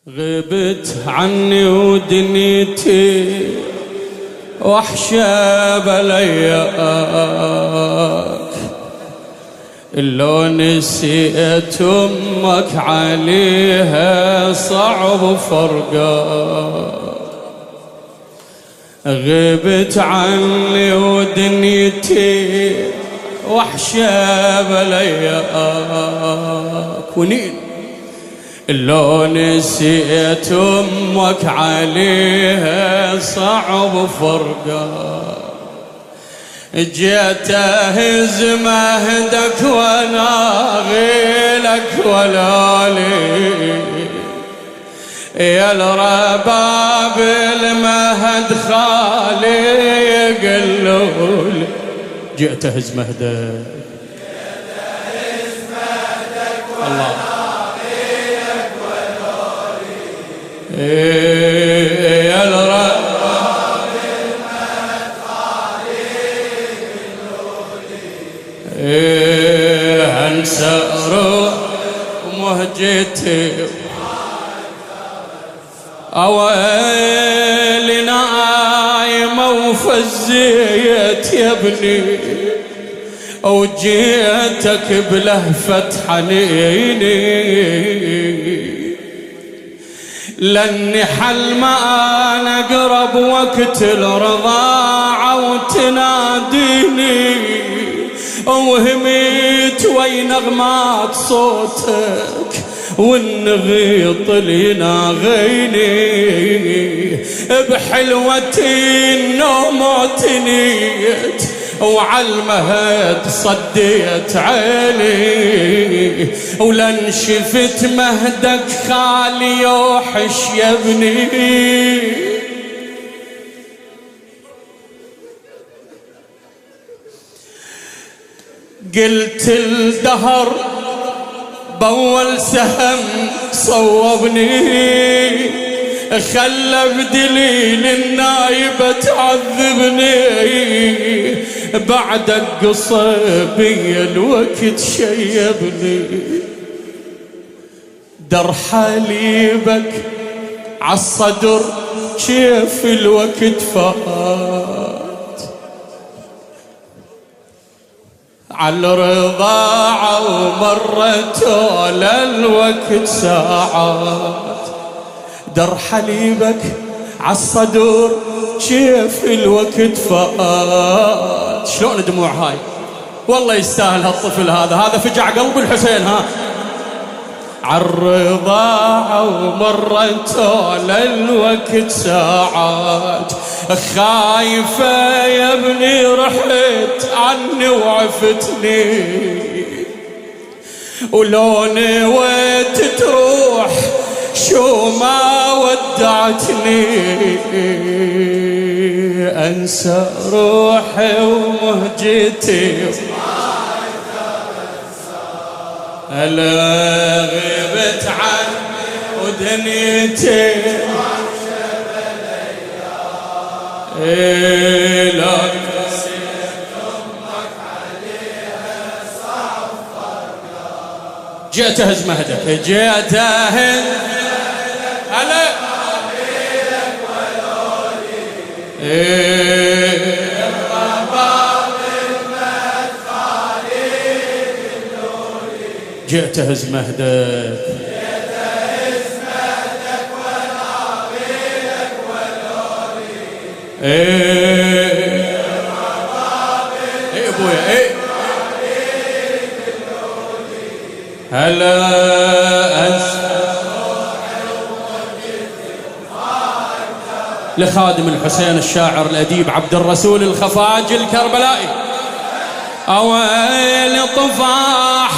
غبت عني ودنيتي وحشة بلياك، لو نسيت أمك عليها صعب فرقاك. غبت عني ودنيتي وحشة بلياك، ونين لو نسيت أمك عليها صعب فرقاك. جيت أهز مهدك وأنا غيلك ولا لي، يا الرباب المهد خالي يقلولي. جيت أهز مهدك الله يا الرب انسى روح مهجتي اويلي نايمة وفزيت يا ابني، وجيتك بلهفة حنيني، لاني حل ما انا اقرب وقت الرضاعة وتناديني، وهميت وين نغمات صوتك والنغيط اللي ناغيني، بحلوتي النوم تنيت وعالمهد صديت عيني، ولن شفت مهدك خالي يوحش يا ابني. قلت الدهر بأول سهم صوبني، خلى بدليل النايبة تعذبني، بعدك قصبي الوقت شيبني، در حليبك عالصدر كيف الوقت فات، عالرضاعة ومرت للوقت ساعات، در حليبك عالصدور كيف الوقت فات. شلون دموع هاي والله يستاهل هالطفل هذا فجع قلب الحسين. ها عالرضاعة ومرت للوقت ساعات، خايفة يا ابني رحت عني وعفتني، ولو نويت تروح شو ما ودعتني، انسى روحي ومهجتي هلا غبت عني ودنيتي لا نسيت امك عليها صعب فرقاك. جيت اهز مهدك جيت اهز هلا عليك ولولي، جئت أهز مهدك وانا غيرك ولولي، ايه ابويا ايه هلا انسى لخادم الحسين الشاعر الأديب عبد الرسول الخفاجي الكربلائي. اويل طفاح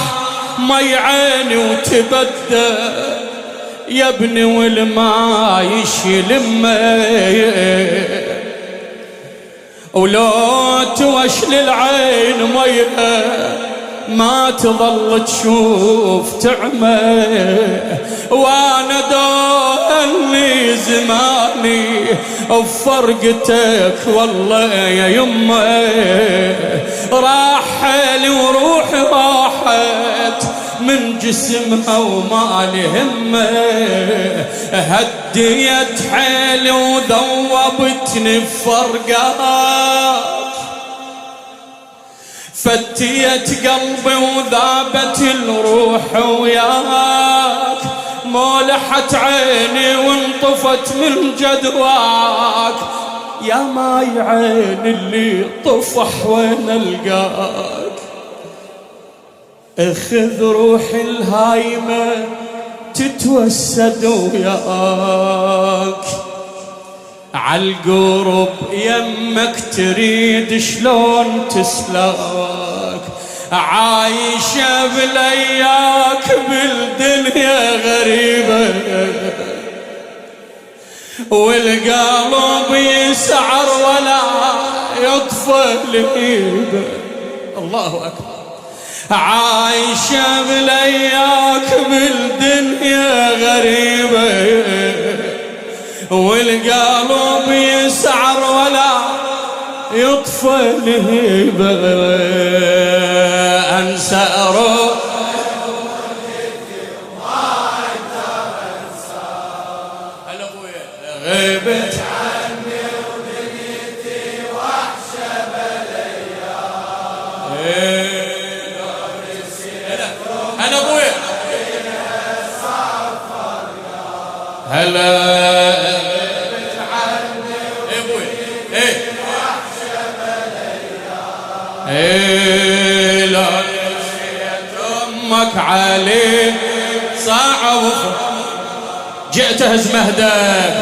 مي عيني وتبدى يا ابني والماء يشيل مي، ولو توشل العين ميه ما تظل تشوف تعمى، وانا دوني زماني بفرقتك والله يا يمه، راحلي وروحي راحت من جسمها وما لي همه، هديت حيلي وذوبتني بفرقاك، فتيت قلبي وذابت الروح وياك، مولحت عيني وانطفت من جدواك، يا ماي عين اللي طفح وين القاك. اخذ روحي الهايمة تتوسد وياك، عالقرب يمك تريد شلون تسلاك، عايشة بلياك بالدنيا غريبة، والقلب يسعر ولا يطفى لهيبة. الله أكبر. عايشة بلياك بالدنيا غريبة، والقلب يسعر ولا يطفى لهيبة. أنسى روح غيبت عني ودنيتي وحشة بليا. أنا أبويا هلا غيبت عني ودنيتي وحشة بليا. لا نسيت أمك علي صعب، جئت أهز مهدك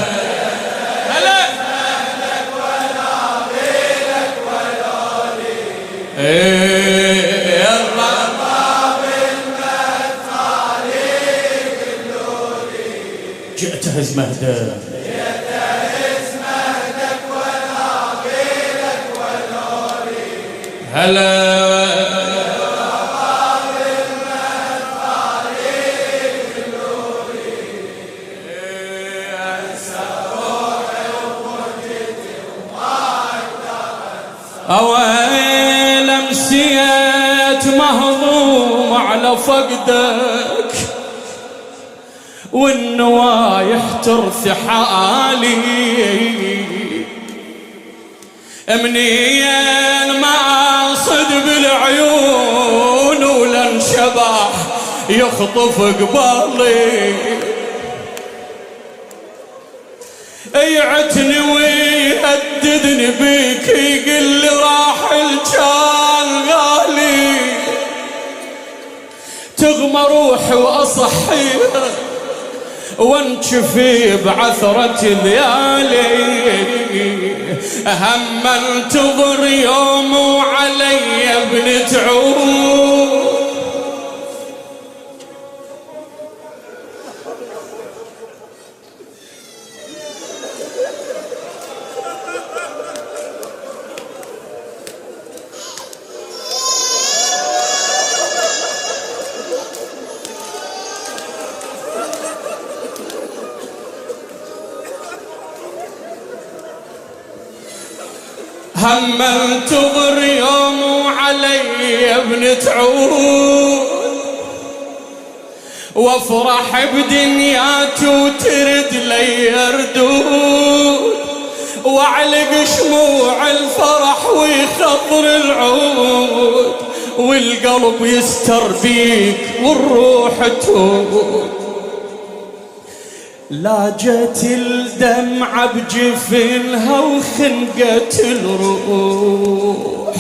جئت أهز مهدك وناظرك ونوري. هلا أويل أمسيت مهضوم على فقدك، والنوايح ترثي حالي، منين ما صد بالعيون ولن شبح يخطف قبالي، يعتني ويهددني بيك، يقل لي راحل كان غالي، تغمى روحي واصحيها وانشفي بعثرة ليالي، هم انتظر يوم وعلي ابن تعود. هم انتظر يوم وعلي ابن تعود، وافرح بدنياتي وترد لي ردود، واعلق شموع الفرح ويخضر العود، والقلب يستر بيك والروح تهود. لاجت الدمعة بجفنها وخنقت الروح.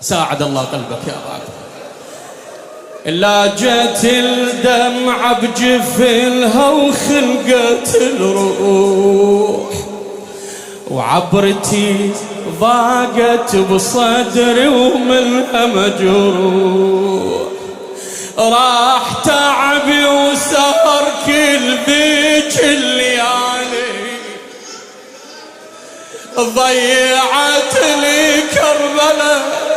ساعد الله قلبك يا بعد. لاجت الدمعة بجفنها وخنقت الروح، وعبرتي ضاقت بصدري ومنها مجروح، راح تعبي وسهر كل ذيك الليالي، ضيعت لي كربلاء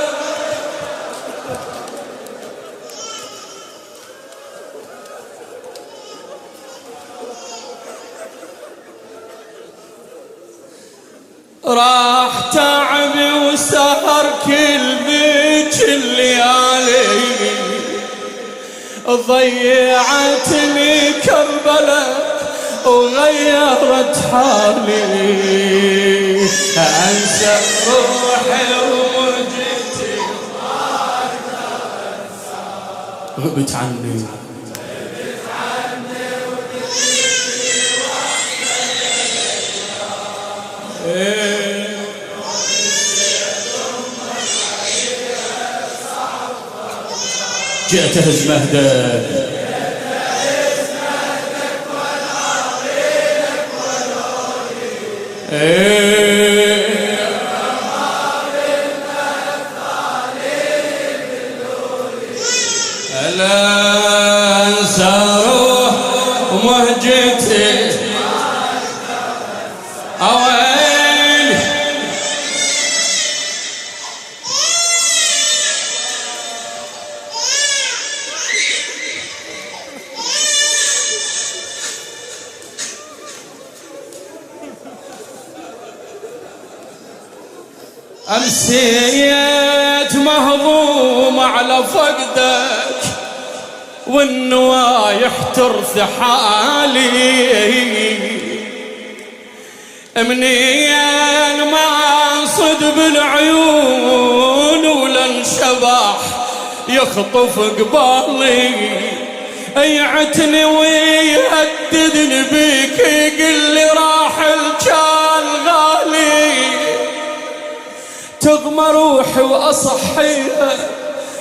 راح تعبي وسهر كل ذيك الليالي، ضيعتني كربلاء وغيرت حالي، أنسى روحي وموجتي غبت عني جئت أهز مهدك لا أنسى روح ومهجتي أويلي أمسيت مهضوم على فقدك والنوايح ترث حالي، منين ما صد بالعيون ولا انشبح يخطف قبالي، يعتني ويهددني بيك يقل لي راح الجال غالي، تغمى روحي واصحيها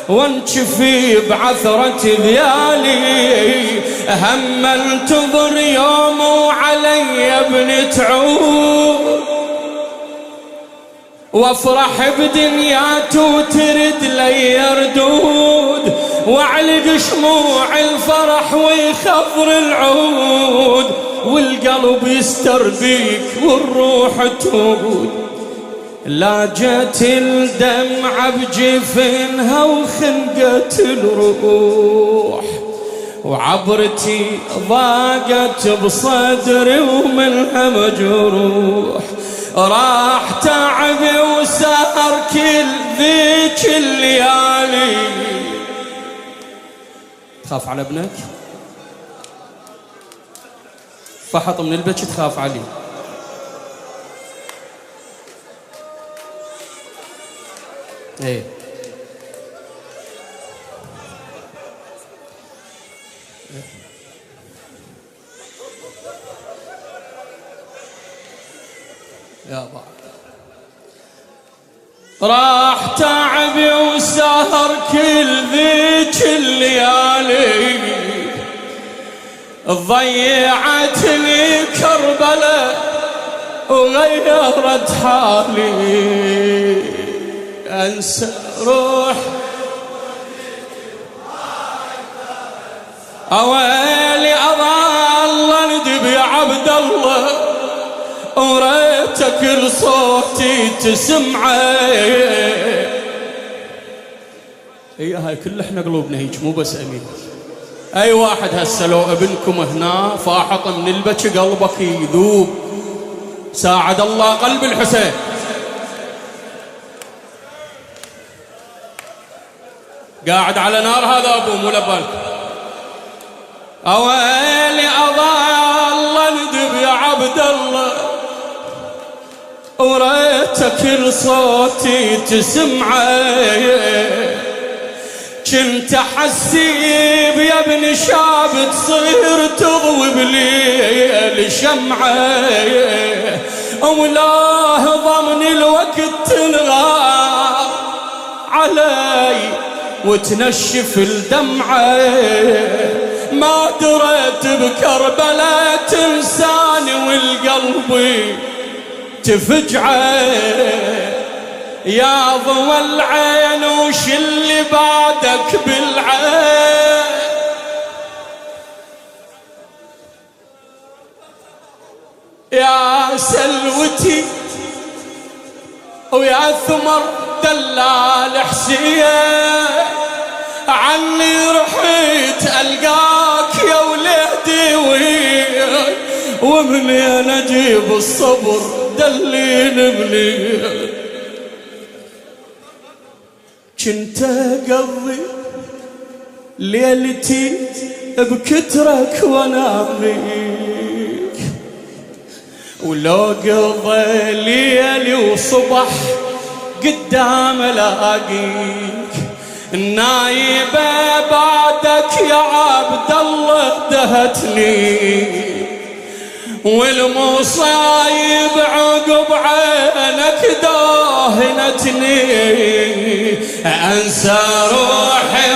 وانشفي بعثرة ذيالي، هم انتظر يوم وعلي ابن تعود، وافرح بدنيات وترد لي ردود، واعلق شموع الفرح ويخضر العود، والقلب يستربيك والروح تود، لا جت الدمعة بجفنها وخنقت الروح، وعبرتي ضاقت بصدري ومنها مجروح، راح تعبي وسهر كل ذيك الليالي. تخاف على ابنك؟ فحط من البكي تخاف عليه. ايه يا بعض راح تعبي وسهر كل ذيك الليالي، ضيعتني كربلاء وغيرت حالي، أنسى روح أويلي أظل ندب يا عبد الله، وريتك لصوتي تسمعه. هاي كل احنا قلوبنا هيك مو بس أمين. أي واحد هسه لو ابنكم هنا فاحط من البكي قلبك يذوب. ساعد الله قلب الحسين. قاعد على نار هذا أبوه مو لبالك. أويلي أظل ندب يا عبد الله، وريتك لصوتي تسمعه، كنت حسيب يا ابن شاب تصير تضوي بليل شمعه، ولاه ضمن الوقت تنغار علي وتنشف الدمعة، ما دريت بكربلاء تنساني والقلب تفجعه، يا ضوى العين وش اللي بعدك بالعين، يا سلوتي ويا ثمر دلال حسين، عني رحيت ألقاك يا وليدي ومنين أجيب الصبر دلين بليل. كنت اقضي ليلتي بكترك وناميك، ولو قضى ليلي وصبح قدام الاقيك، النايبة بعدك يا عبد الله دهتني، والمصايب عقب عينك داهنتني، انسى روحي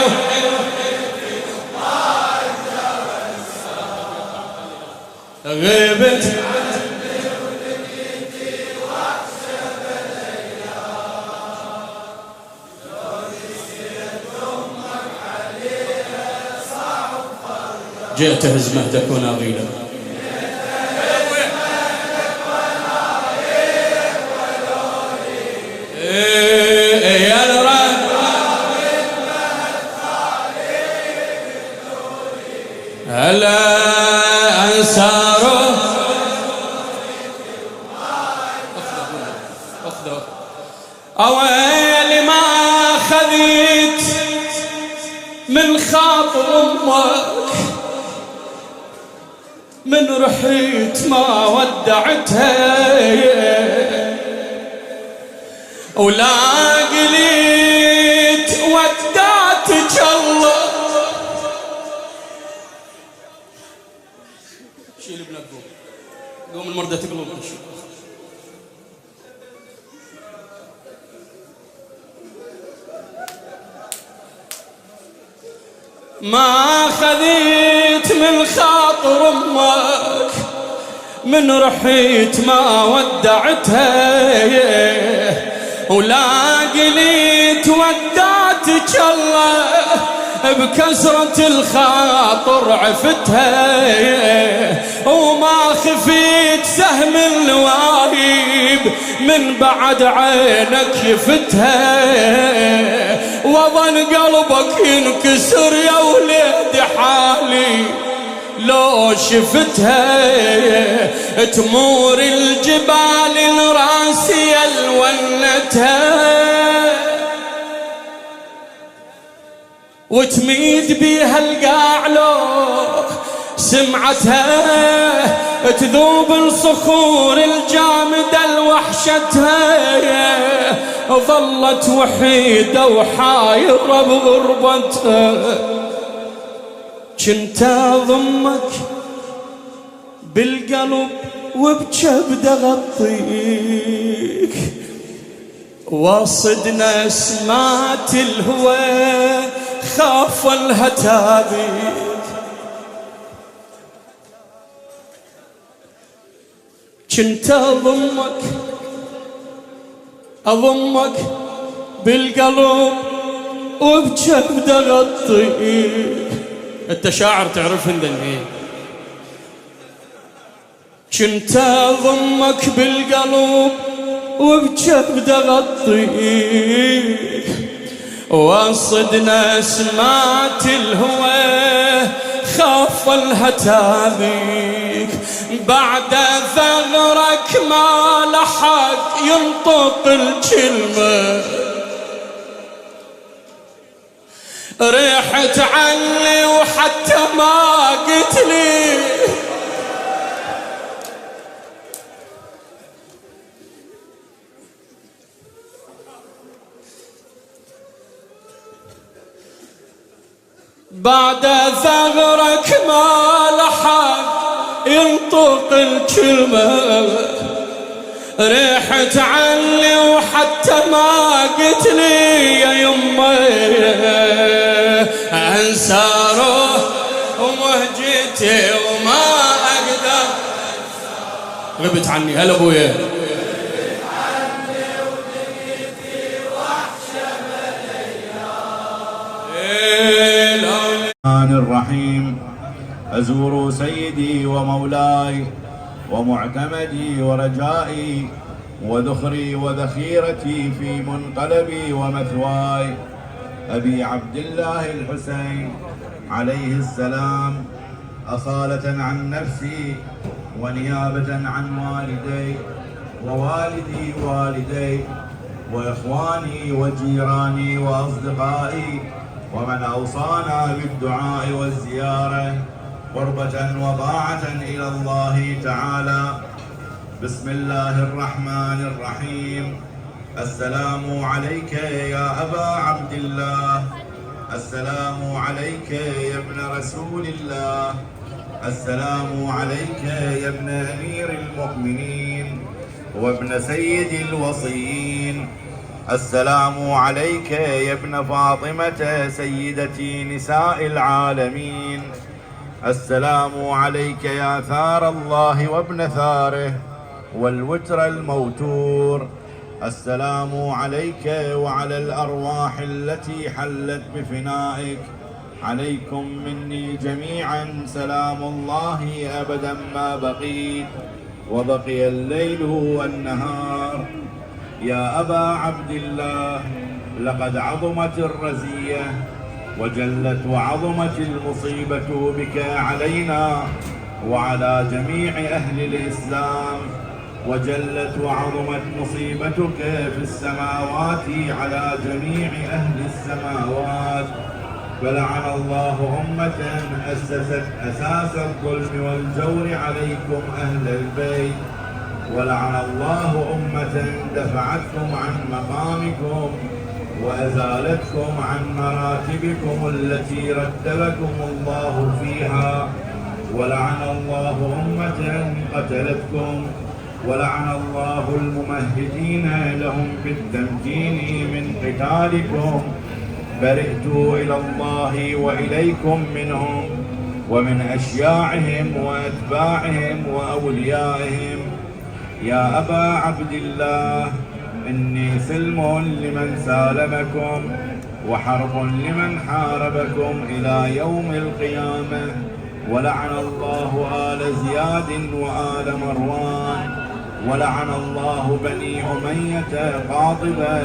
غيبت جئت هزمتك وناغيلك، يا الرب هلا انساره اويل ما خذيت من خاطر امك، من رحيت ما ودعتها، ولا قليت ودعتك الله. شيل ابنك قوم المرضى تقلب. ما خذيت من خاطر امك، من رحيت ما ودعتها، ولا قليت ودعتك الله، بكسرة الخاطر عفتها، وما خفيت سهم الواهيب من بعد عينك يفتها، وظن قلبك ينكسر يا وليد حالي لو شفتها، تمور الجبال الراسية الونتها، وتميد بيها القاع لو سمعتها، تذوب الصخور الجامدة لوحشتها، ظلت وحيدة وحايرة بغربتها. كنت اضمك بالقلب وبجبد اغطيك، وصدنا سمات الهوى خاف الهتابيك. كنت اضمك بالقلب وبجبد اغطيك. انت شاعر تعرفن ذنبين. كنت اضمك بالقلب وبجبد اغطيك، وصدنا سمات الهوى خاف الهتابيك. بعد ثغرك ما لحق ينطق الكلمة، ريحت عني وحتى ما قتلي. بعد ثغرك ما لحق ينطق الكلمة، ريحت عني وحتى ما قتلي يا يمي. انسى روح ومهجتي وما اقدر. غبت عني هلا ابويا. الرحمن الرحيم. أزور سيدي ومولاي ومعتمدي ورجائي وذخري وذخيرتي في منقلبي ومثواي أبي عبد الله الحسين عليه السلام، أصالة عن نفسي ونيابة عن والدي ووالدي ووالدي وإخواني وجيراني وأصدقائي ومن أوصانا بالدعاء والزيارة قربة وطاعة إلى الله تعالى. بسم الله الرحمن الرحيم. السلام عليك يا أبا عبد الله، السلام عليك يا ابن رسول الله، السلام عليك يا ابن أمير المؤمنين وابن سيد الوصيين، السلام عليك يا ابن فاطمة سيدة نساء العالمين، السلام عليك يا ثار الله وابن ثاره والوتر الموتور، السلام عليك وعلى الأرواح التي حلت بفنائك، عليكم مني جميعا سلام الله أبدا ما بقيت وبقي الليل والنهار. يا أبا عبد الله، لقد عظمت الرزية وجلت وعظمت المصيبة بك علينا وعلى جميع أهل الإسلام، وجلت وعظمت مصيبتك في السماوات على جميع أهل السماوات. فلعن الله أمة أسست أساس الظلم والجور عليكم أهل البيت، ولعن الله أمة دفعتكم عن مقامكم وأزالتكم عن مراتبكم التي رتبكم الله فيها، ولعن الله أمة قتلتكم، ولعن الله الممهدين لهم بالتمكين من قتالكم. برئت إلى الله وإليكم منهم ومن أشياعهم وأتباعهم وأوليائهم. يا أبا عبد الله، إني سلم لمن سالمكم وحرب لمن حاربكم إلى يوم القيامة. ولعن الله آل زياد وآل مروان، ولعن الله بني أمية قاطبا.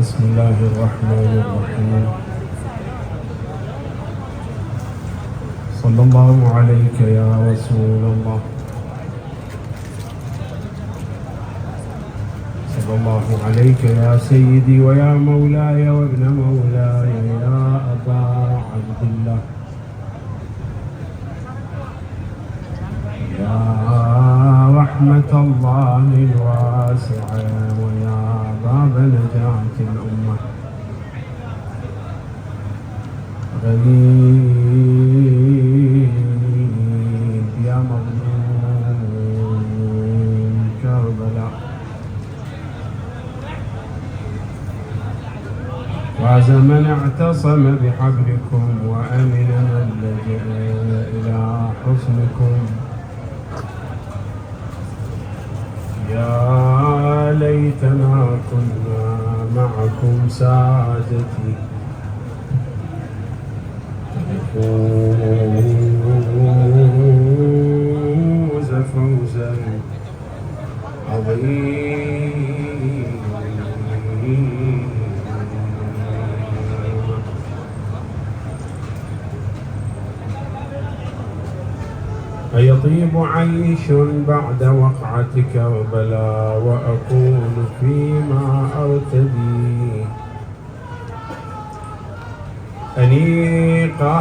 بسم الله الرحمن الرحيم. صلى الله عليك يا رسول الله، صلى الله عليك يا سيدي ويا مولاي وابن مولاي يا أبا عبد الله، يا رحمة الله الواسعة ويا باب نجاة الأمة. غريب يا مظلوم كربلاء، فاز من اعتصم بحبلكم وأمن من لجأ إلى حصنكم. يا ليتنا كنا معكم سادتي، فوز فوزا عظيما. أيطيب عيش بعد وقعة كربلاء وأكون فيما أرتدي أنيقا.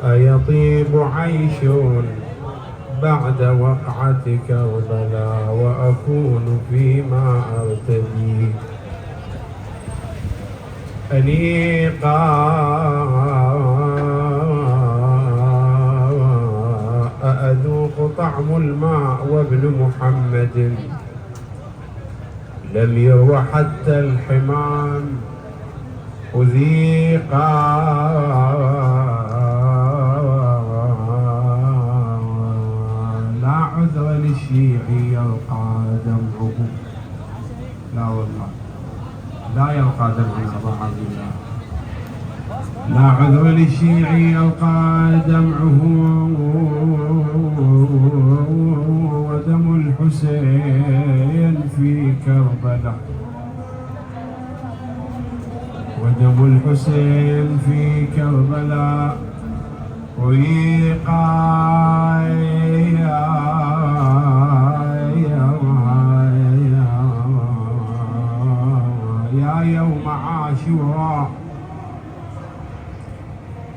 أيطيب عيش بعد وقعة كربلاء وأكون فيما أرتدي أنيقا. أذوق طعم الماء وابن محمد لم يروى حتى الحمام أذيقا. لا عذر للشيعي يلقى دمعه، لا والله لا يلقى دمع أبا عبد الله. لا عذر للشيعي يلقى دمعه ودم الحسين في كربلاء. الحسين في كربلاء يا يوم عاشوراء،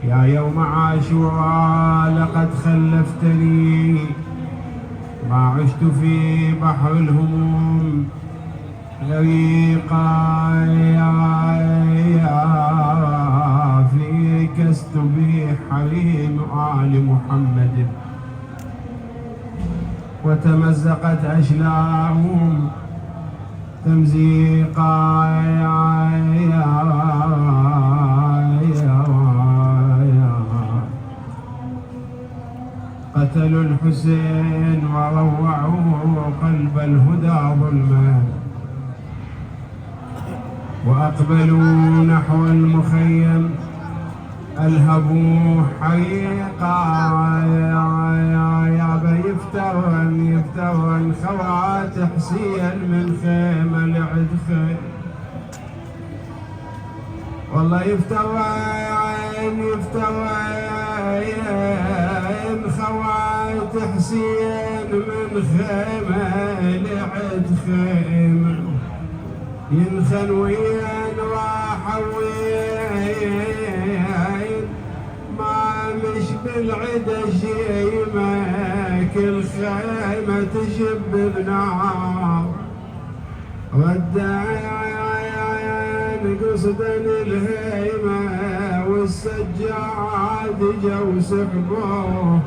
يا يوم عاشوراء لقد خلفتني، ما عشت في بحر الهموم غريقا، فيك استبيح حريم آل محمد، وتمزقت أشلاؤهم تمزيقا، قتلوا الحسين وروعوا قلب الهدى ظلما، وأقبلوا نحو المخيم ألهبوا حريقا، يا يفترن خوات حسين من خيمة لعد خيم، والله يفترن خوات حسين من خيمة لعد خيمة، ينخن وين راح وين ما مش بالعدا شيمة، كل خيمة تشب بنار، ودعين قصدا الهيمة والسجاد جو سحبوه،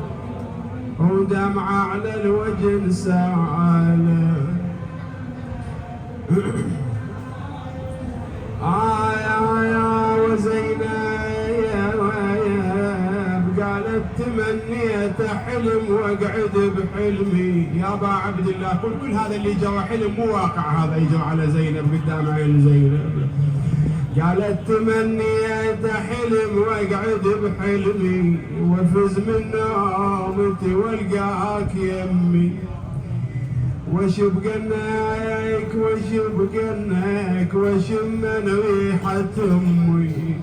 ودمعة على الوجه سالة. يا وزينب قالت تمنيت حلم واقعد بحلمي، يا ابا عبد الله كل هذا اللي جرى حلم مو واقع، هذا يجرى على زينب قدام عين زينب. قالت تمنيت حلم واقعد بحلمي، وافز من نومتي والقاك يمي، وش بقناك وش بقناك وشم ريحة امي،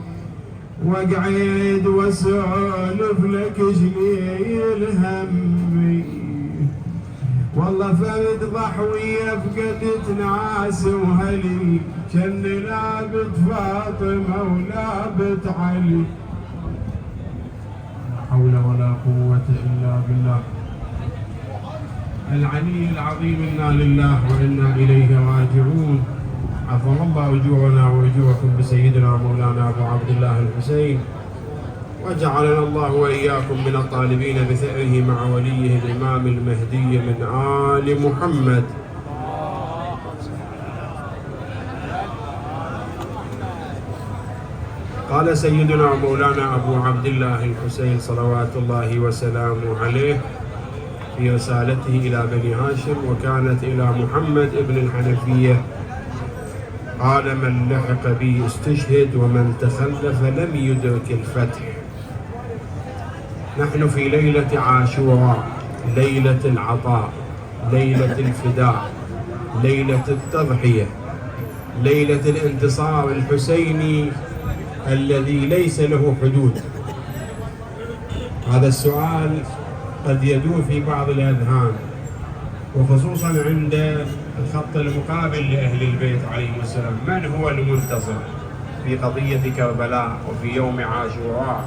واقعد واسولف لك شليل همي، والله فرد ضحوية فقدت ناس وهلي، كن لابت فاطمة ولابت علي، لا حول ولا قوة إلا بالله العلي العظيم. إنا لله وإنا إليه راجعون. عفو الله أجورنا وأجوركم بسيدنا مولانا أبو عبد الله الحسين، وجعلنا الله وإياكم من الطالبين بثأره مع وليه الإمام المهدي من آل محمد. قال سيدنا مولانا أبو عبد الله الحسين صلوات الله وسلامه عليه في رسالته إلى بني هاشم وكانت إلى محمد ابن الحنفية، قال: من لحق بي استشهد ومن تخلف لم يدرك الفتح. نحن في ليلة عاشوراء، ليلة العطاء، ليلة الفداء، ليلة التضحية، ليلة الانتصار الحسيني الذي ليس له حدود. هذا السؤال قد يدور في بعض الأذهان، وخصوصا عند الخط المقابل لأهل البيت عليهم السلام: من هو المنتصر في قضية كربلاء وفي يوم عاشوراء؟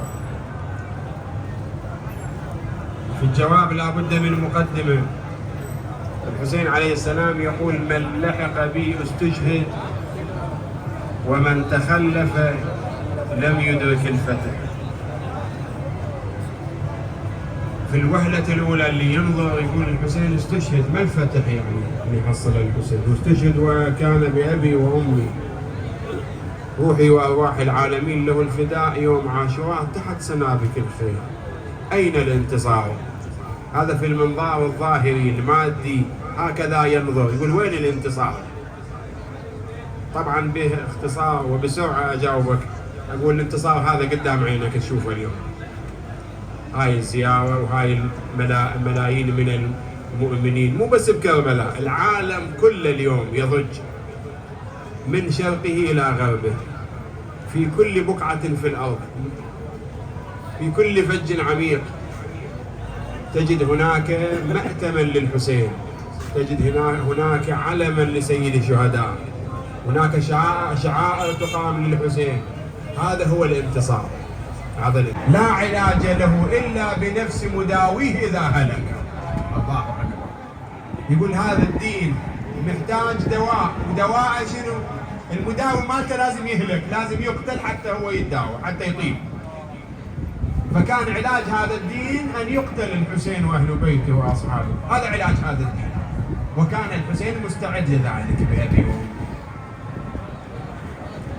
في الجواب لا بد من مقدمة. الحسين عليه السلام يقول: من لحق بي استشهد ومن تخلف لم يدرك الفتح. في الوهلة الأولى اللي ينظر يقول الحسين استشهد، ما الفتح يعني اللي حصل الحسين؟ استشهد وكان بأبي وأمي، روحي وأرواح العالمين له الفداء يوم عاشوراء تحت سنابك الخير. أين الانتصار؟ هذا في المنظار الظاهري المادي هكذا ينظر، يقول وين الانتصار؟ طبعا به اختصار وبسرعة أجاوبك، أقول الانتصار هذا قدام عينك تشوفه اليوم. هاي الزيارة وهاي الملايين من المؤمنين، مو بس بكربلاء، العالم كله اليوم يضج من شرقه إلى غربه في كل بقعة في الأرض، في كل فج عميق تجد هناك مأتما للحسين، تجد هناك علما لسيد الشهداء، هناك شعائر تقام للحسين. هذا هو الانتصار. لا علاج له إلا بنفس مداويه إذا هلك. الله أكبر. يقول هذا الدين محتاج دواء، ودواء شنو؟ المداوي مالته لازم يهلك، لازم يقتل حتى هو يتداوى، حتى يطيب. فكان علاج هذا الدين أن يقتل الحسين وأهل بيته وأصحابه، هذا علاج هذا الدين. وكان الحسين مستعد لذلك بأبي وأمي.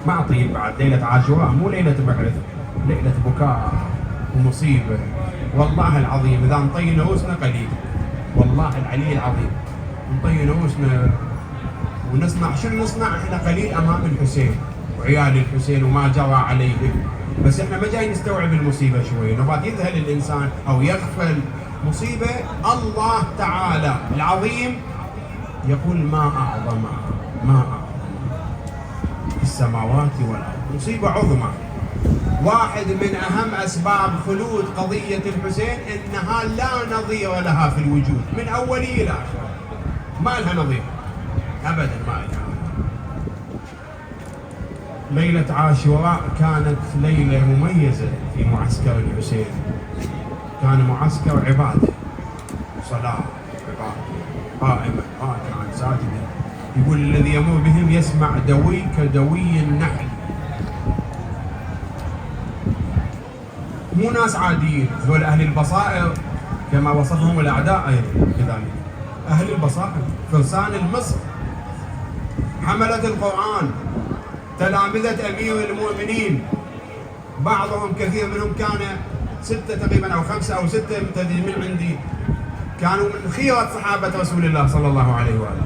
ما طيب بعد ليلة عاشوراء، مو ليلة بعث، ليلة بكاء ومصيبة. والله العظيم إذا نطي نؤوسنا قليل، والله العلي العظيم نطي نؤوسنا ونصنع شنو نصنع احنا قليل امام الحسين وعيال الحسين وما جرى عليهم. بس احنا ما جاي نستوعب المصيبه شوي، نبات يذهل الانسان او يغفل مصيبه. الله تعالى العظيم يقول ما اعظم في السماوات والارض، مصيبه عظمى. واحد من اهم اسباب خلود قضيه الحسين انها لا نظير لها في الوجود من اوله الى اخره، ما لها نظير ابدا، ما لها. ليله عاشوراء كانت ليله مميزه في معسكر الحسين، كان معسكر عباده، صلاه، عباده، قائما راكعا ساجدا. يقول الذي يمر بهم يسمع دوي كدوي النحل. مو ناس عاديين، هذول اهل البصائر كما وصفهم الاعداء ايضا كذلك. اهل البصائر، فرسان المصر، حملة القرآن، تلامذة امير المؤمنين. بعضهم كثير منهم كان 6 تقريبا او 5 أو 6 مبتدئين من عندي، كانوا من خيرة صحابة رسول الله صلى الله عليه واله.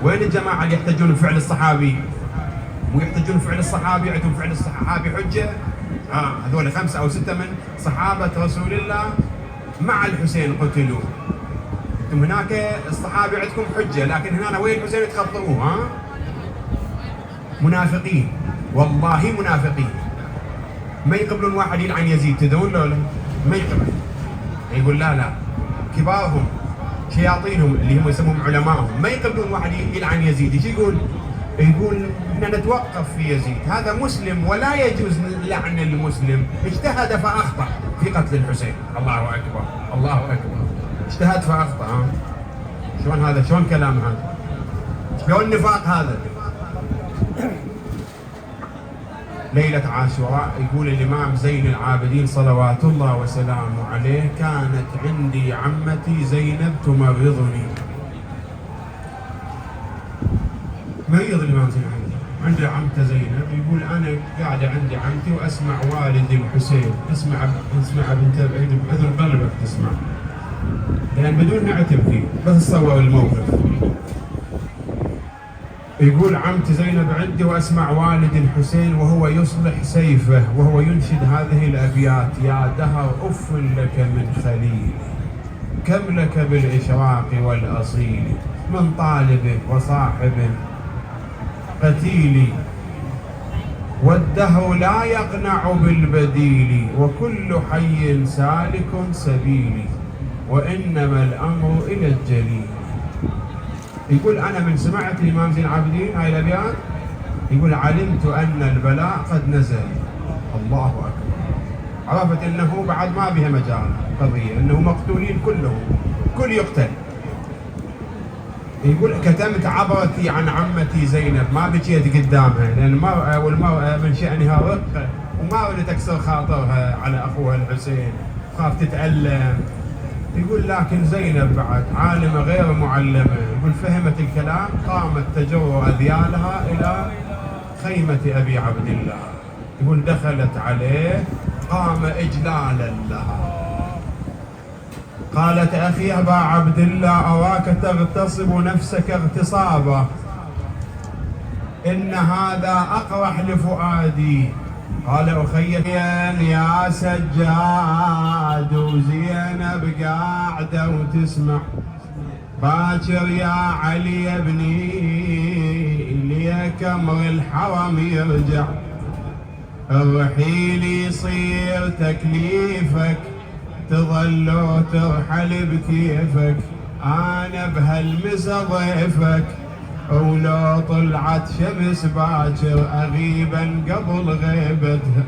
وين الجماعة اللي يحتجون بفعل الصحابي؟ مو يحتجون بفعل الصحابي، عندهم فعل الصحابي حجة. هذول 5 أو 6 من صحابة رسول الله مع الحسين قتلوا. انتم هناك الصحابي عندكم حجة، لكن هنا وين الحسين تخطئوه؟ منافقين، والله منافقين. ما يقبلون واحد يلعن يزيد، تدرون لولا؟ ما يقبل. يقول لا كبارهم شياطينهم اللي هم يسمون علمائهم ما يقبلون واحد يلعن يزيد. ايش يقول؟ يقول بدنا نتوقف في يزيد، هذا مسلم ولا يجوز لعن المسلم، اجتهد فاخطا في قتل الحسين. الله اكبر، الله اكبر. اجتهد فاخطا. شلون هذا؟ شلون كلام هذا؟ شلون نفاق هذا؟ ليلة عاشوراء يقول الإمام زين العابدين صلوات الله وسلامه عليه كانت عندي عمتي زينب تمرضني. مريض الإمام زين العابدين، عنده عمته زينب. يقول أنا قاعدة عندي عمتي وأسمع والدي الحسين، اسمع بنت بأذن قلبك تسمع، لأن بدون نعتب فيه بس تصور الموقف. يقول عمتي زينب عندي واسمع والدي الحسين وهو يصلح سيفه وهو ينشد هذه الابيات: يا دهر اف لك من خليل، كم لك بالاشراق والاصيل، من طالب وصاحب قتيل، والدهر لا يقنع بالبديل، وكل حي سالك سبيلي، وانما الامر الى الجليل. يقول أنا من سمعت الإمام زين العابدين هاي الأبيات يقول علمت أن البلاء قد نزل. الله أكبر. عرفت أنه بعد ما بها مجال قضية، أنه مقتولين كلهم، كل يقتل. يقول كتمت عبرتي عن عمتي زينب، ما بكيت قدامها لأن المرأة والمرأة من شأنها رقة، وما بدها تكسر خاطرها على أخوها الحسين، خاف تتألم. يقول لكن زينب بعد عالمة غير معلمة، يقول فهمت الكلام، قامت تجر أذيالها إلى خيمة أبي عبد الله. يقول دخلت عليه قام إجلالا لها، قالت أخي أبا عبد الله أراك تغتصب نفسك اغتصابا، إن هذا أقرح لفؤادي. قال أخي يا سجاد، وزينب قاعدة وتسمع، باكر يا علي ابني وياك امر الحرم يرجع، الرحيل يصير تكليفك، تظل وترحل بكيفك، انا بهالمسا ضيفك، ولو طلعت شمس باكر اغيبا قبل غيبتها،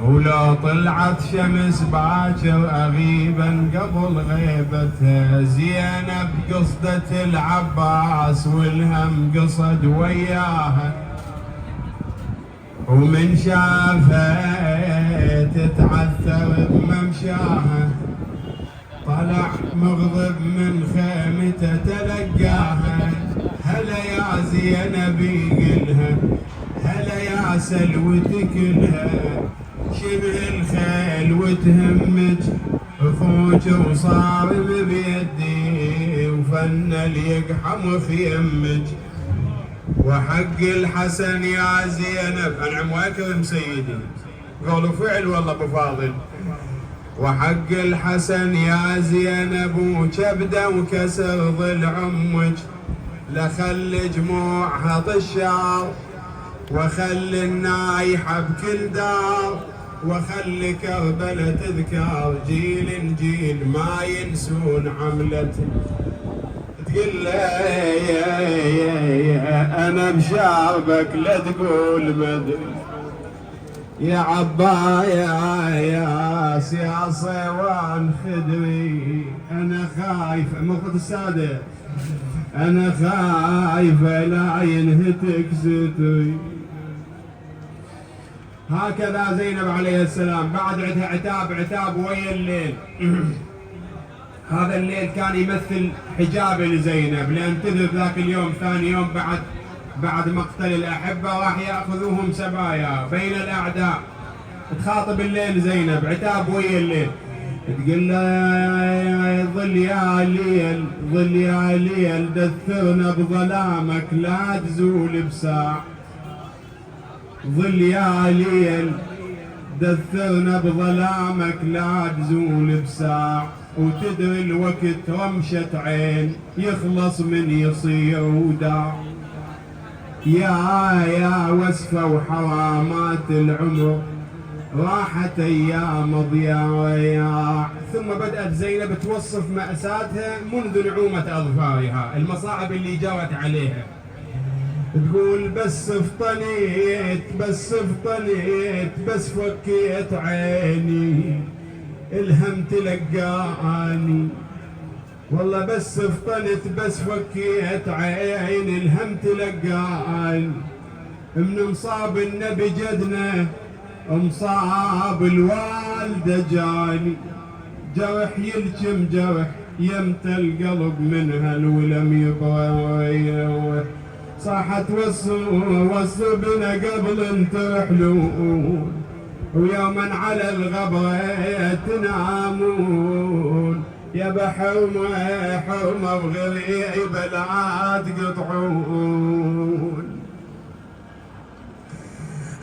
ولو طلعت شمس باكر اغيبا قبل غيبتها. زينب قصدت العباس والهم قصد وياها، ومن شافها تتعثر بممشاها، طلع مغضب من خيمته تلقاها، هلا يا زينب يقلها، هلا يا سلوتك لها، شبه الخيل وتهمج اخوك وصارم بيدي، وفن يقحم خيمج، وحق الحسن يا زينب انعم واكرم سيدي، قولوا فعل والله ابو فاضل، وحق الحسن يا زينب وكبده وكسر ضلع امك، لخلي جموعها طشار، وخلي النايحه بكل دار، وخلي كربله تذكر جيل جيل ما ينسون عملته. تقول يا انا بشاربك لا تقول مدري، يا عبايا يا صيوان خدري، انا خايف مخط الساده، انا خايف لا ينهتك ستري. هكذا زينب عليه السلام بعد عندها عتاب ويا الليل. هذا الليل كان يمثل حجاب لزينب، لان تذهب ذاك اليوم ثاني يوم بعد مقتل الأحبة راح يأخذوهم سبايا بين الأعداء. تخاطب الليل زينب عتاب ويا الليل، تقول له ظل يا ليل ظل يا ليل دثرنا بظلامك لا تزول بساع، ظل يا ليل دثرنا بظلامك لا تزول بساع، وتدري الوقت رمشة عين يخلص من يصير وداع. يا وسفة وحرامات العمر راحت ايام ضياع. ثم بدأت زينب توصف مأساتها منذ نعومة اظفارها، المصاعب اللي جرت عليها. تقول بس فطنيت بس فكيت عيني الهم تلقاني، والله بس فطنت بس فكيت عيني الهم تلقاني، من مصاب النبي جدنا مصاب الوالدة جاني، جرح يلجم جرح يمت القلب منها الولم يبغى، صاحت وصوا بنا قبل ترحلون، ويوما على الغبرة تنامون، يا بحرمة حرمة وغريبة لا تقطعون.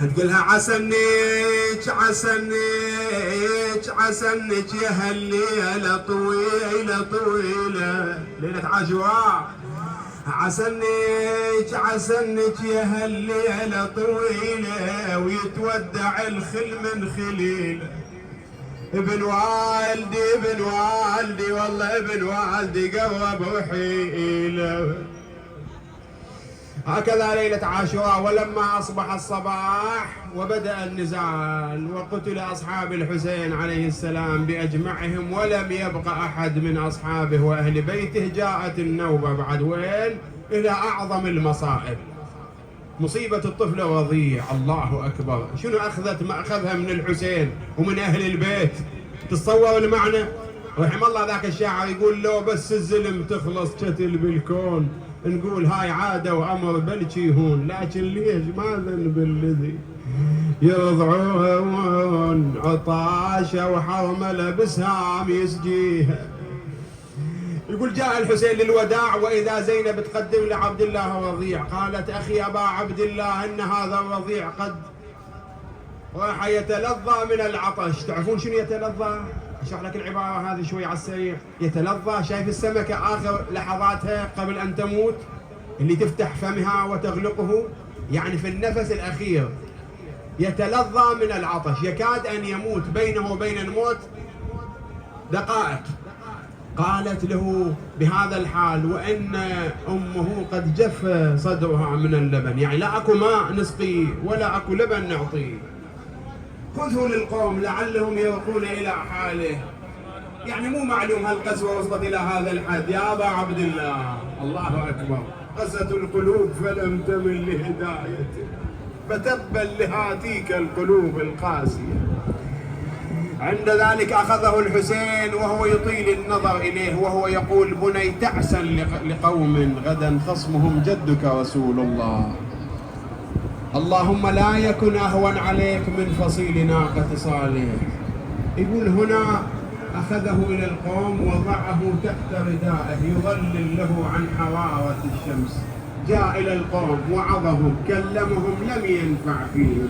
تقولها عسنك يا هالليلة طويلة ليلة عاشوراء، عسنك يا هالليلة طويلة ويتودع الخل من خليله، ابن والدي والله ابن والدي قرب وحيله. هكذا ليلة عاشوراء. ولما أصبح الصباح وبدأ النزال وقتل أصحاب الحسين عليه السلام بأجمعهم، ولم يبق أحد من أصحابه وأهل بيته، جاءت النوبة بعد وين؟ إلى أعظم المصائب، مصيبة الطفل الرضيع. الله أكبر، شنو أخذت ما أخذها من الحسين ومن أهل البيت؟ تتصور المعنى؟ رحم الله ذاك الشاعر يقول لو بس الزلم تخلص كتل بالكون، نقول هاي عادة وأمر بلشي هون، لكن ليش ما ذنب الذي يرضعون عطاشة وحرملة بسهام يسجيها. يقول جاء الحسين للوداع وإذا زينب تقدم لعبد الله الرضيع، قالت أخي أبا عبد الله إن هذا الرضيع قد راح يتلظى من العطش. تعرفون شنو يتلظى؟ اشرح لك العبارة هذه شوي على السريع. يتلظى، شايف السمكة آخر لحظاتها قبل أن تموت اللي تفتح فمها وتغلقه، يعني في النفس الأخير يتلظى من العطش، يكاد أن يموت، بينه وبين الموت دقائق. قالت له بهذا الحال وإن أمه قد جف صدرها من اللبن، يعني لا أكو ماء نسقي ولا أكو لبن نعطيه، خذه للقوم لعلهم يرقون إلى حاله. يعني مو معلوم هالقسوة وصلت إلى هذا الحد يا أبا عبد الله. الله أكبر. قست القلوب فلم تمل لهدايته، فتبا لهاتيك القلوب القاسية. عند ذلك أخذه الحسين وهو يطيل النظر إليه وهو يقول: بني تعسا لقوم غدا خصمهم جدك رسول الله، اللهم لا يكن أهون عليك من فصيل ناقة صالح. يقول هنا أخذه إلى القوم وضعه تحت ردائه يظلل له عن حرارة الشمس. جاء إلى القوم وعظهم كلمهم لم ينفع فيهم.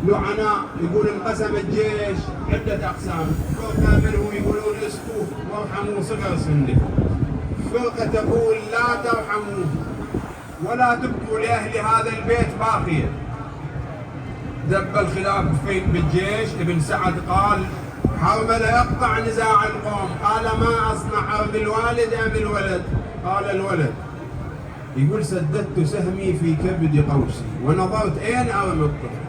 لعناء. يقول انقسم الجيش عدة أقسام، فرقة منهم يقولون اسكوا وارحموا صغر سنه، فرقة تقول لا ترحموا ولا تبقوا لأهل هذا البيت باقية. دب الخلاف بالجيش. ابن سعد قال: حرملة يقطع نزاع القوم. قال: ما أصنع، حرب الوالد أم الولد؟ قال: الولد. يقول: سددت سهمي في كبد قوسي ونظرت أين أرمي الطفل،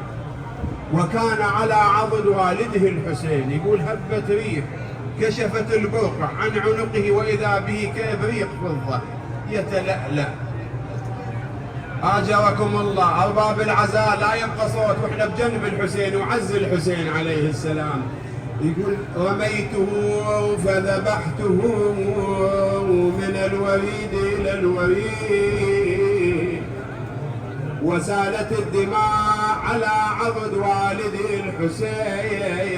وكان على عضد والده الحسين. يقول: هبت ريح كشفت البرقع عن عنقه وإذا به كإبريق فضة يتلألأ. آجركم الله أرباب العزاء، لا يبقى صوت وإحنا بجنب الحسين وعز الحسين عليه السلام. يقول: رميته فذبحته من الوريد إلى الوريد، وسالت الدماء على عضد والدي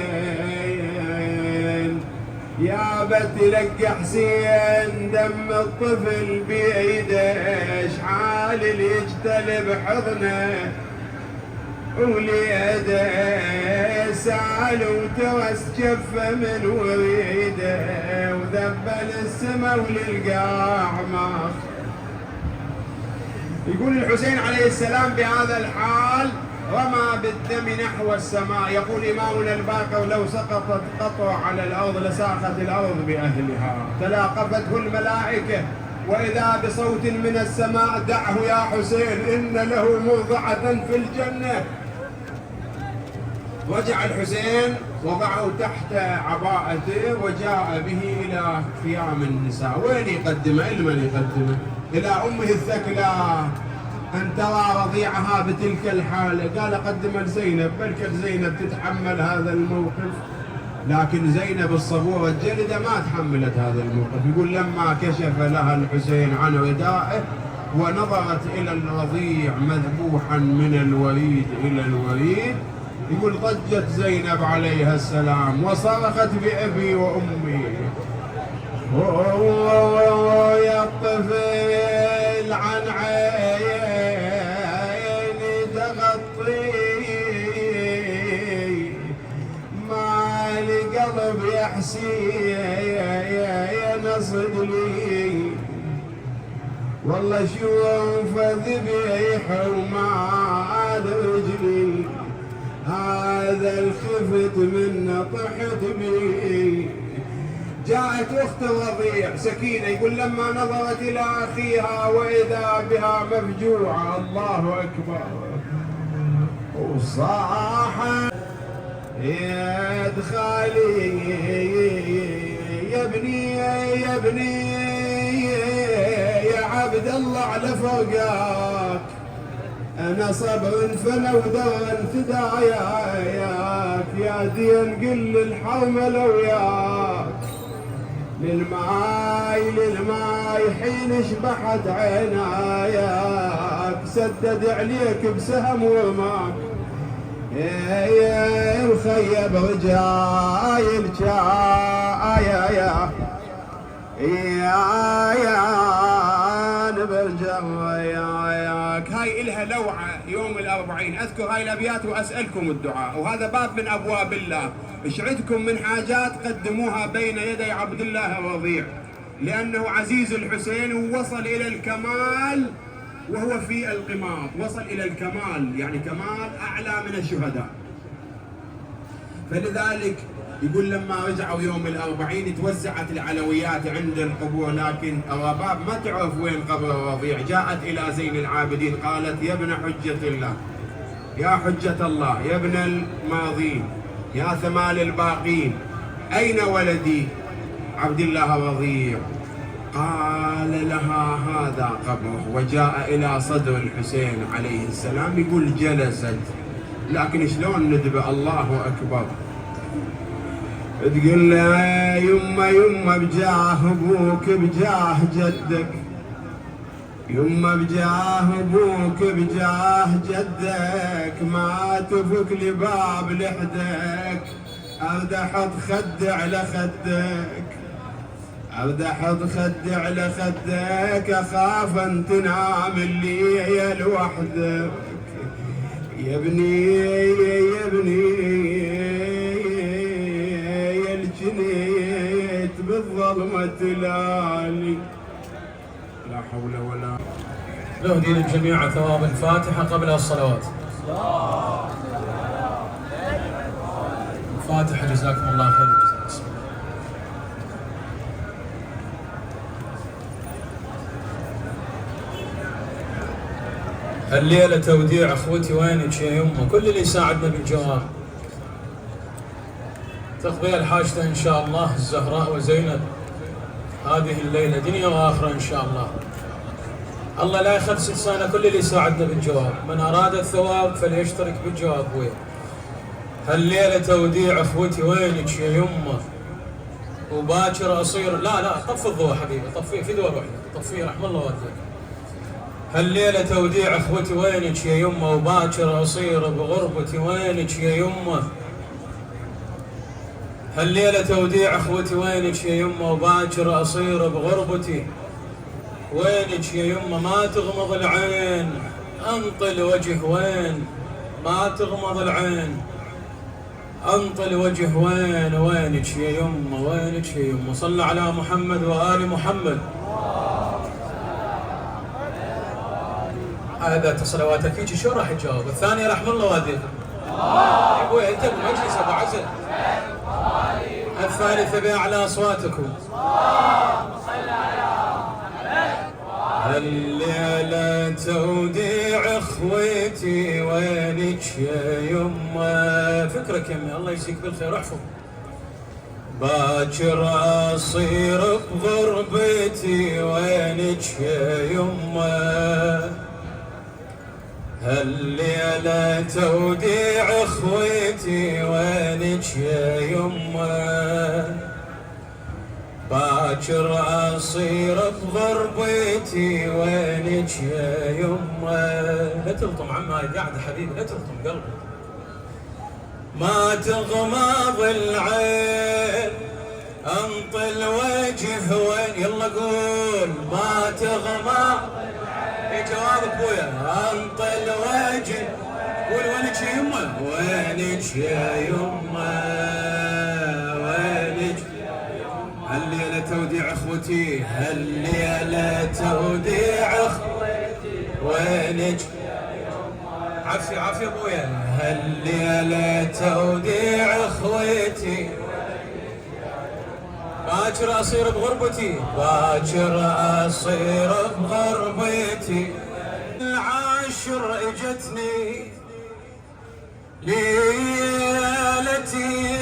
الحسين. يا بت لك حسين دم الطفل بيده، اشعال اللي يجتلب حضنه وليده، سال وترس جفه من وريده، وذبل السما وللقاع ماخ. يقول الحسين عليه السلام بهذا الحال رمى بالدم نحو السماء. يقول إمامنا الباقر: لو سقطت قطوة على الأرض لساقت الأرض بأهلها. تلاقفته الملائكة وإذا بصوت من السماء: دعه يا حسين إن له مرضعة في الجنة. رجع الحسين وضعه تحت عباءته وجاء به إلى خيام النساء. وين يقدمه؟ لمن يقدمه؟ إلى أمه الثكلى أن ترى رضيعها بتلك الحالة. قال: قدم لزينب، بلكت زينب تتحمل هذا الموقف. لكن زينب الصبورة الجلدة ما تحملت هذا الموقف. يقول: لما كشف لها الحسين عن ردائه ونظرت إلى الرضيع مذبوحا من الوريد إلى الوريد، يقول: ضجت زينب عليها السلام وصرخت بأبي وأمي. يا الطفل عن عيني تغطي، ما لقلب يحسي نصد لي، والله شوف ذبيح وما رجلي، هذا الخفت منه طحت بي. جاءت أخت الرضيع سكينة. يقول: لما نظرت إلى أخيها وإذا بها مفجوعة. الله أكبر. وصاحت: يا خالي يا ابني يا ابني يا عبد الله على فوقك، أنا صبر فلا ودرا فداياك، يا دين قل الحرملة وياك، للماي حين شبحت عناياك، سدد عليك بسهم ورماك، يا الخيب رجايل يا نبرجر ياك. هاي إلها لوعة يوم الأربعين. أذكر هاي الأبيات وأسألكم الدعاء، وهذا باب من أبواب الله. إيش عندكم من حاجات قدموها بين يدي عبد الله الرضيع. لأنه عزيز الحسين ووصل إلى الكمال وهو في القمار، وصل إلى الكمال، يعني كمال أعلى من الشهداء. فلذلك يقول لما رجعوا يوم الأربعين توزعت العلويات عند القبور، لكن الرباب ما تعرف وين قبر الرضيع. جاءت إلى زين العابدين قالت: يا ابن حجة الله، يا حجة الله، يا ابن الماضين، يا ثمال الباقين، أين ولدي عبد الله الرضيع؟ قال لها: هذا قبره. وجاء إلى صدر الحسين عليه السلام، يقول جلست، لكن شلون ندبه؟ الله أكبر. تقول له: يما يما بجاه ابوك بجاه جدك، يما بجاه ابوك بجاه جدك، ما تفك لباب لحدك، ارد احط خد على خدك، ارد احط خد على خدك، اخاف ان تنام الليل وحدك، يا ابني يا ابني جنيت بالظلمة تلالي. لا حول ولا قوة. نهدي للجميع ثواب الفاتحة قبل الصلوات. الفاتحة. جزاكم الله خير الجزاء. بسم الله. الليلة توديع اخوتي، وينك يا يمه؟ كل اللي يساعدنا بالجواب. تقضي الحاجة إن شاء الله الزهراء وزينب هذه الليلة دنيا وآخرة إن شاء الله. الله لا يخلص لسانه كل اللي يساعدنا بالجواب. من أراد الثواب فليشترك بالجواب. وين هالليلة توديع أخوتي، وينك يا يمه؟ وباكر أصير. لا طفي الضوء حبيبي، طفيه في ضوء واحدة، طفيه رحم الله والديك. هالليلة توديع أخوتي، وينك يا يمه؟ وباكر أصير بغربتي، وينك يا يمه؟ هالليلة توديع اخوتي، وينك يا يمه؟ وباكر اصير بغربتي، وينك يا يمه؟ ما تغمض العين انطي الوجه وين؟ ما تغمض العين انطي الوجه وين؟ وينك يا يمه؟ وينك يا يمه؟ صل على محمد وآل محمد. هذا صلواتك هيك شو راح تجاوب؟ الثانية رحم الله والديك. يا ابوي انت بمجلس ابو عزل. الثالثة بأعلى أصواتكم. اللهم صل على محمد. الليلة توديع اخوتي، وينك يا يمه؟ فكرك يمي، الله يجزيك بالخير. احفظ. باكر أصير بغربتي، وينك يا يمه؟ هالليلة توديع اخوتي، وينك يا يمه؟ باكر اصير بغربتي، وينك يا يمه؟ لا تلطم عم، هاي قاعدة حبيبي، لا تلطم قلبي. ما تغمض العين انطي الوجه وين؟ يلا قول. ما تغمض جوابك بويا. انطي الوجه. قول وينك يا يمه؟ وينك يا يمه؟ وينك؟ هالليلة توديع اخوتي، هالليلة توديع اخوتي، وينك؟ عافية عافية بويا. هالليلة توديع اخوتي، باكر اصير بغربتي، باكر اصير بغربتي. العاشر اجتني ليلتي،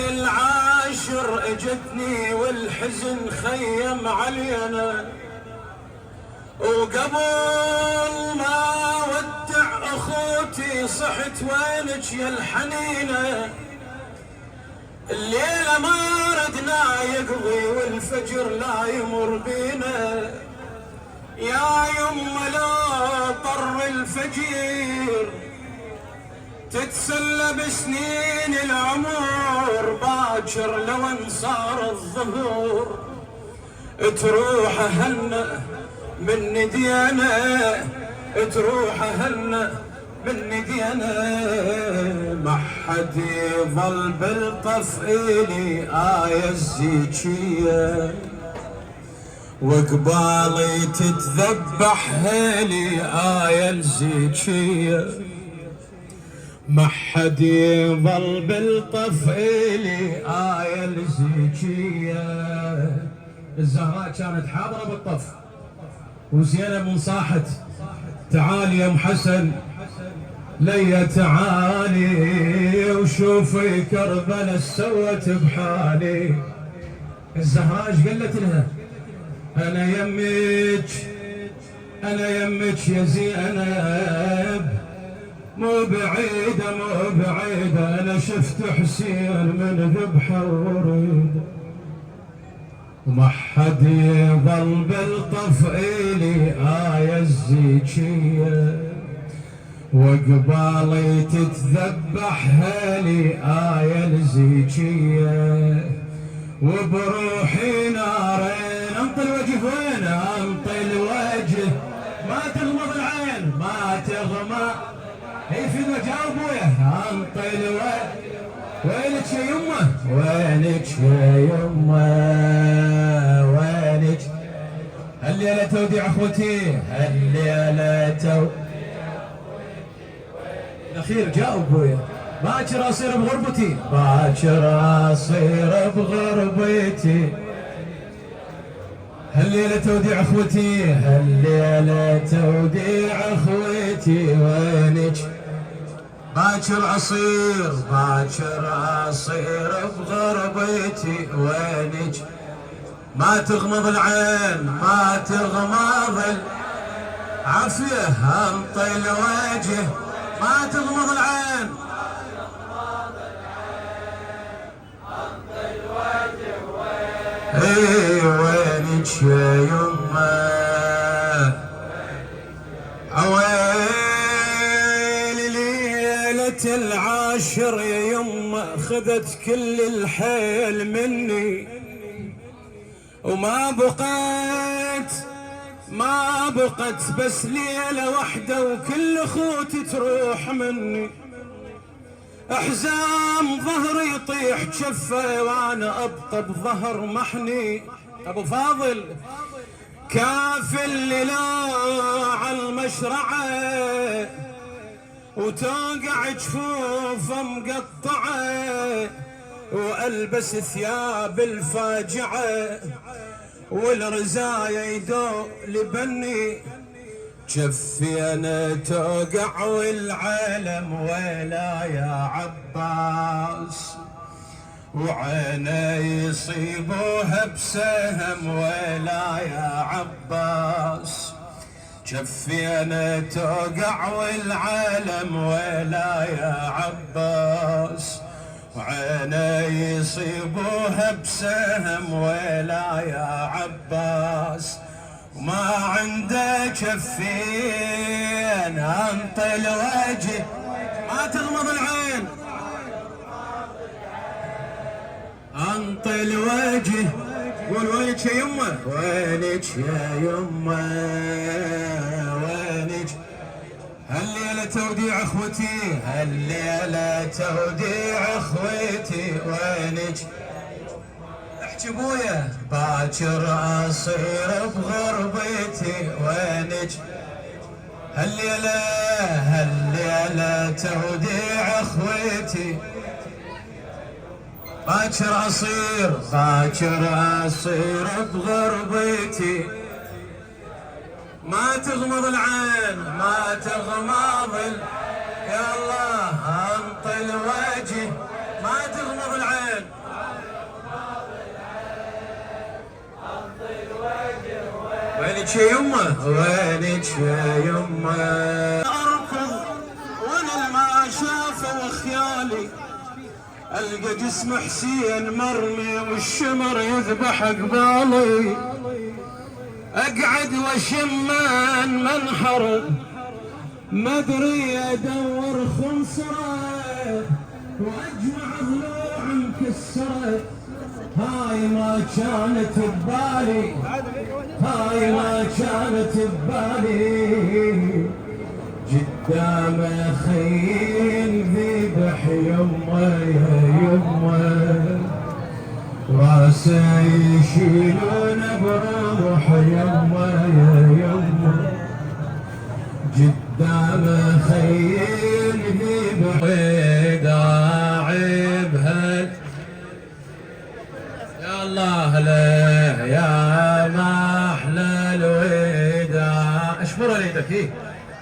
العاشر اجتني والحزن خيم علينا، وقبل ما ودع اخوتي صحت وينك يا الحنينه. الليلة ما ردنا يقضي والفجر لا يمر بينا، يا يمه لا طر الفجير تتسلى بسنين العمر، باكر لو انصار الظهور تروح هنا من ندينا، تروح هنا من ندينا. ما حد يظل بالطفئلي آية الزيجية، وقبالي تتذبح هالي آية الزيجية، ما حد يظل بالطف إلي آية الزيجية. الزهراء كانت حاضرة بالطف، وزينب انصاحت تعالي يا ام حسن ليا تعالي وشوفي كربلاء سوت بحالي. الزهراء ايش قالت لها؟ انا يمك يا زينب، مو بعيدة انا شفت حسين من ذبحه وريده، وما حد يظل بالطف إلي آية الزيجية، وقبالي تتذبح هالي آية الزيجية، وبروحي نارين. انطي الوجه وين؟ انطي الوجه، ما تغمض العين ما تغمض. هي في جاوب وياه. انطي الوجه. وينك يا يمه؟ وينك يا يمه؟ وينك؟ هالليلة توديع اخوتي، هالليلة الاخير جاوب وياه. باكر اصير بغربتي، باكر اصير بغربتي، هالليلة توديع اخوتي، هالليلة توديع اخوتي. وينك؟ باكر اصير بغربتي. وينك؟ ما تغمض العين ما تغمض العافية. انطي الوجه ما تغمض العين. اي وينك يا يمه؟ العاشر يا يمه اخذت كل الحيل مني، وما بقت بس ليلة واحدة وكل اخوتي تروح مني. احزام ظهري يطيح جفه وانا ابقى بظهر محني. ابو فاضل كاف الليلة على المشرعة وتوقع جفوفه مقطعه، والبس ثياب الفاجعه والرزايا يدول بني. جفي انا توقع والعالم ويلا يا عباس، وعيني يصيبوها بسهم ويلا يا عباس. جفي انا توقع والعالم ويلا يا عباس، وعيني يصيبوها بسهم ويلا يا عباس. وما عنده جفين انطي الوجه ما تغمض العين. انطي الوجه. قول وينك يا يمه؟ وينك يا يمه؟ وينك؟ هالليلة توديع اخوتي، هالليلة توديع اخوتي. وينك؟ احكي بويا. باكر اصير بغربتي. وينك؟ هالليلة توديع اخوتي. باكر اصير بغربتي. ما تغمض العين ما تغمض يا الله. انطي الوجه ما تغمض العين. وينك يا يمه؟ وينك يا يمه؟ اركض وانا ما شافه وخيالي القى جسم حسين مرمي والشمر يذبح قبالي. اقعد واشم منحر ما ادري ادور خنصره واجمع ضلوع مكسره. هاي ما كانت ببالي، هاي ما كانت ببالي. قدام خيل ذبح يمه يا يمه، راسه يشيلون برا روح يما يا يما قدام خيلني بوداع بهال يا الله له يا محلى الوداع اشمر ليدك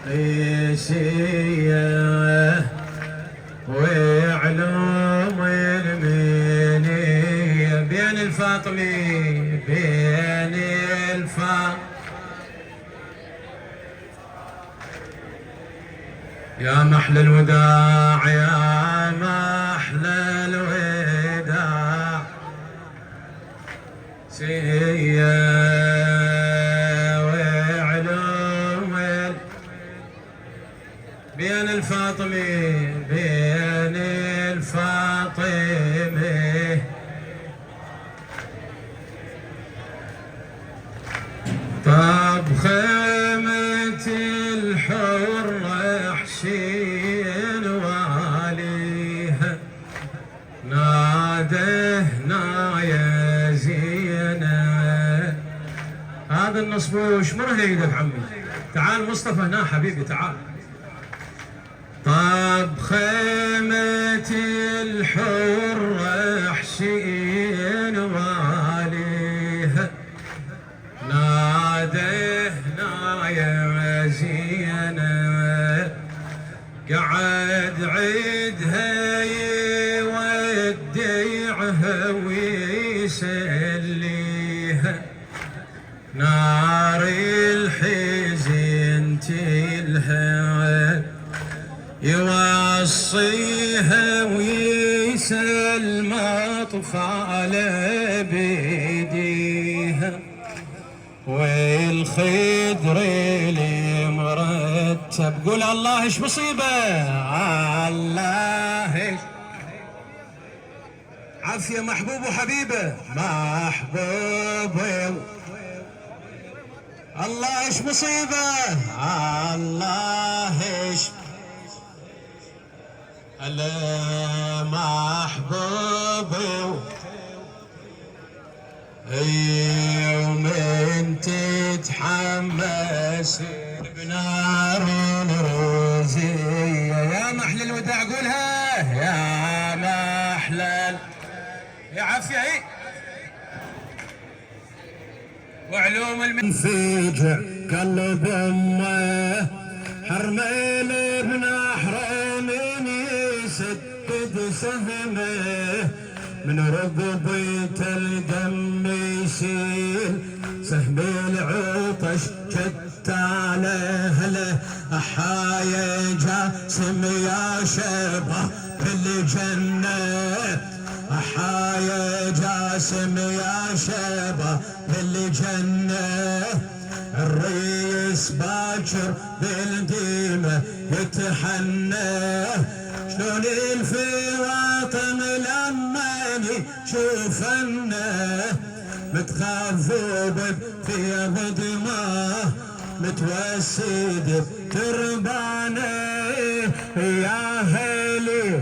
قيسية وعلوم المنية بين الفاطمي بين يا محلى الوداع يا محلى الوداع سيا وعلوم بين الفاطمي بين الفاطمي طاب خيمة الحر حسين واليها نادهنا يا زينة هذا النصبوش مره ايدك عمي تعال مصطفى هنا حبيبي تعال طاب خيمة الحر حسين واليها نادهنا يا زينة قعد عيدها يودعها ويسليها نار الحزن تلها يوصيها ويسلم أطفال بيديها والخضر اللي مرتب قول الله ايش مصيبه الله ايش عافيه محبوب وحبيبه محبوبه الله ايش مصيبه الله ايش الله محبوبه يوم تتحمس بنار الروزية يا محلى الوداع قولها يا محلى يا عافية هي وعلوم المنفجع قلب امه حرمين ابن حرمين يسدد سهمه من رقبة الدم يشيل سهم العطش شتاله له أحايا جاسم يا شبه بالجنة أحايا جاسم يا شبه بالجنة الريس باكر بالديمة يتحنى شلون الفواطم لماني شوفنا متخذوب في دماه متوسد تربانه يا هيلي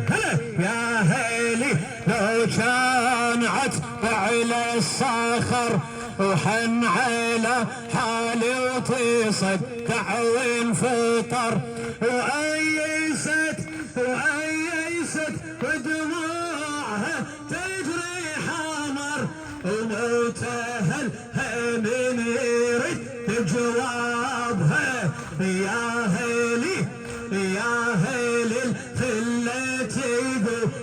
يا هيلي لو كان عتب على الصخر وحن على حالي وتصدع وانفطر وأيست ودموعها تجري حمر وموتها الهمين يريد جوابها يا هيلي الخلة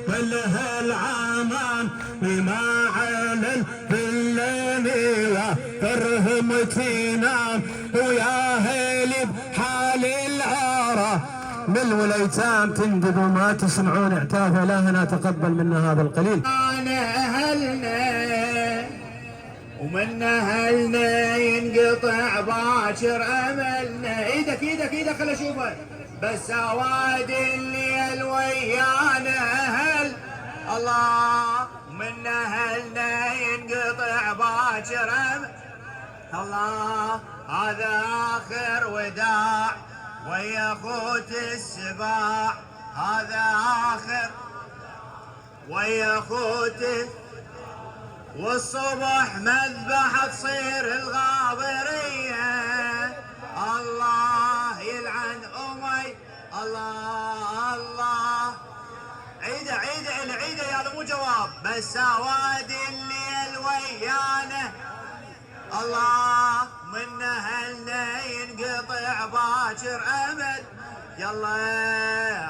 يقولها العمان ما على الفلاني وفرهم تنام ويا هيلي بحال العارة من الولايتام تندب وما تسمعون اعتاف إلهنا تقبل منا هذا القليل أهلنا ومن أهلنا ينقطع باكر أملنا ايدك خل اشوفه بس أواد الليل ويانا أهل الله ومن أهلنا ينقطع باكر الله هذا آخر وداع ويا خوت السباع هذا آخر ويا خوت والصبح مذبح تصير الغاضرية. الله يلعن أمي. الله الله عيدة عيدة العيدة يا مو جواب. بس سواد الليل ويانا الله من أهلنا ينقطع باكر أمل. يلا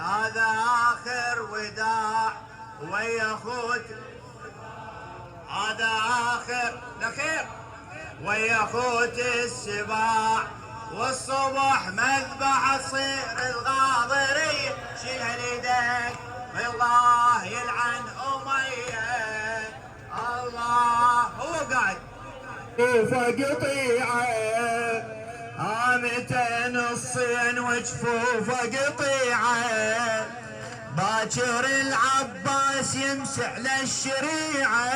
هذا آخر وداع ويا خوت، هذا آخر الأخير ويا خوت السباع. والصبح مذبح تصير الغاضرية. شيلها ليدك الله يلعن أمية. الله هو قاعد فقطيعه هامتين الصين وجفوفه قطيعه. باكر العباس يمسح للشريعه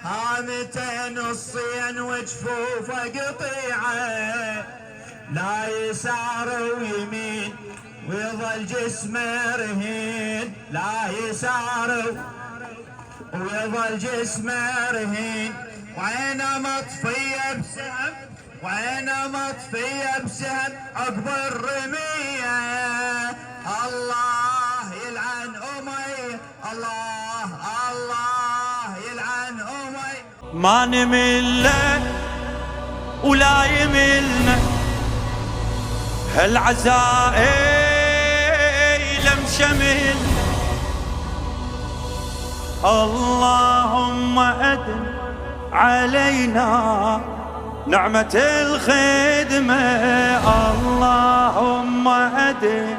هامتين الصين وجفوفه قطيعه. لا يسار ويمين ويظل جسمه رهين. لا يسار ويظل جسمه رهين. وعينه مطفيه بسهم وعينه مطفيه بسهم عقب الرميه. الله يلعن أمي. الله الله يلعن أمي. ما نمل ولا يملنا هالعزائي لم شمل. اللهم أدم علينا نعمة الخدمة. اللهم أدم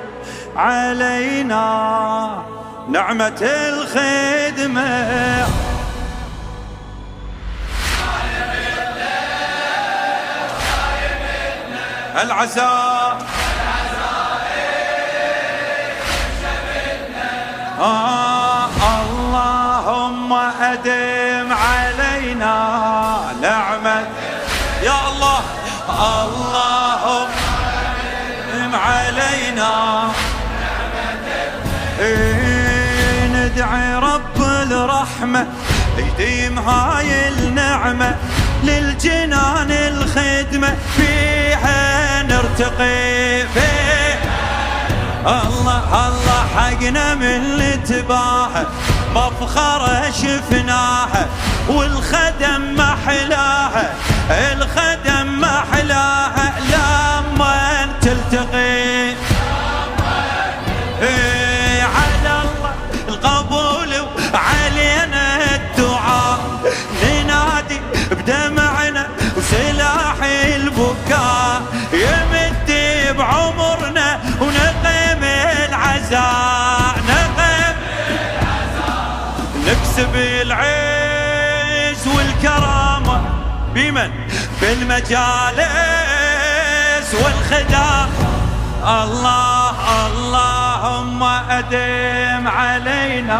علينا نعمة الخدمة. العزاء اللهم أدم علينا نعمة يا الله. اللهم أدم علينا ندعي رب الرحمة يديم هاي النعمة للجنان الخدمة فيها نرتقي فيه. الله الله حقنا من الاتباعه مفخرة شفناها والخدم محلاها. الخدم محلاها لما تلتقي على الله القبول وعلينا الدعاء. ننادي بدمعنا وسلاح البكاء يمد بعمرنا ونقيم العزاء. نقيم نكسب العز والكرامة بمن بالمجالس والخدام. الله اللهم أدم علينا